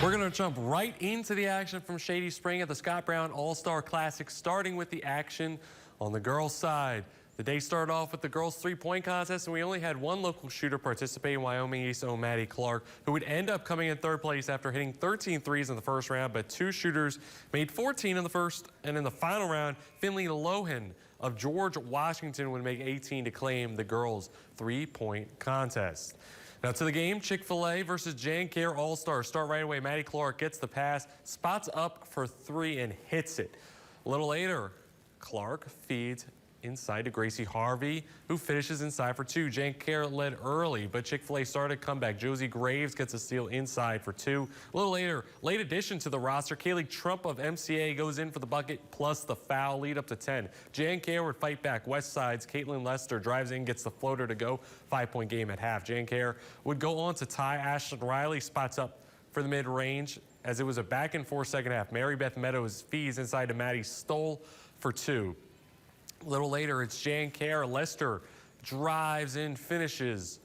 We're going to jump right into the action from Shady Spring at the Scott Brown All-Star Classic, starting with the action on the girls' side. The day started off with the girls' three-point contest, and we only had one local shooter participate in Wyoming East's own Maddie Clark, who would end up coming in third place after hitting 13 threes in the first round, but two shooters made 14 in the first, and in the final round, Finley Lohan of George Washington would make 18 to claim the girls' three-point contest. Now to the game, Chick-Fil-A versus Jan-Care All-Stars. Start right away. Maddie Clark gets the pass, spots up for three, and hits it. A little later, Clark feeds inside to Gracie Harvey, who finishes inside for two. Jan-Care led early, but Chick-fil-A started comeback. Josie Graves gets a steal inside for two. A little later, late addition to the roster, Kaylee Trump of MCA goes in for the bucket plus the foul, lead up to 10. Jan-Care would fight back. West Side's Caitlin Lester drives in, gets the floater to go. 5-point game at half. Jan-Care would go on to tie. Ashlyn Riley spots up for the mid-range as it was a back-and-forth second half. Mary Beth Meadows feeds inside to Maddie Stoll for two. A little later, it's Jan-Care. Lester drives in, finishes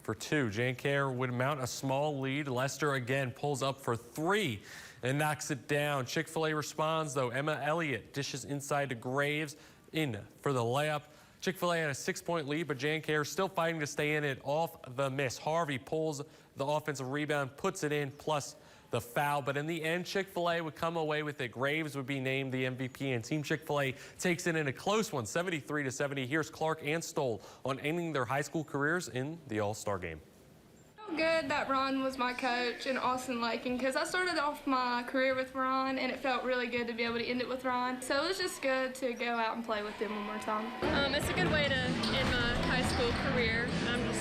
for two. Jan-Care would mount a small lead. Lester again pulls up for three and knocks it down. Chick-fil-A responds, though. Emma Elliott dishes inside to Graves in for the layup. Chick-fil-A had a 6-point lead, but Jan-Care still fighting to stay in it off the miss. Harvey pulls the offensive rebound, puts it in, plus the foul, but in the end, Chick-fil-A would come away with it. Graves would be named the MVP, and Team Chick-fil-A takes it in a close one, 73-70. Here's Clark and Stoll on ending their high school careers in the All-Star game. Good that Ron was my coach and Austin Lakin, because I started off my career with Ron and it felt really good to be able to end it with Ron. So it was just good to go out and play with him one more time. It's a good way to end my high school career. I'm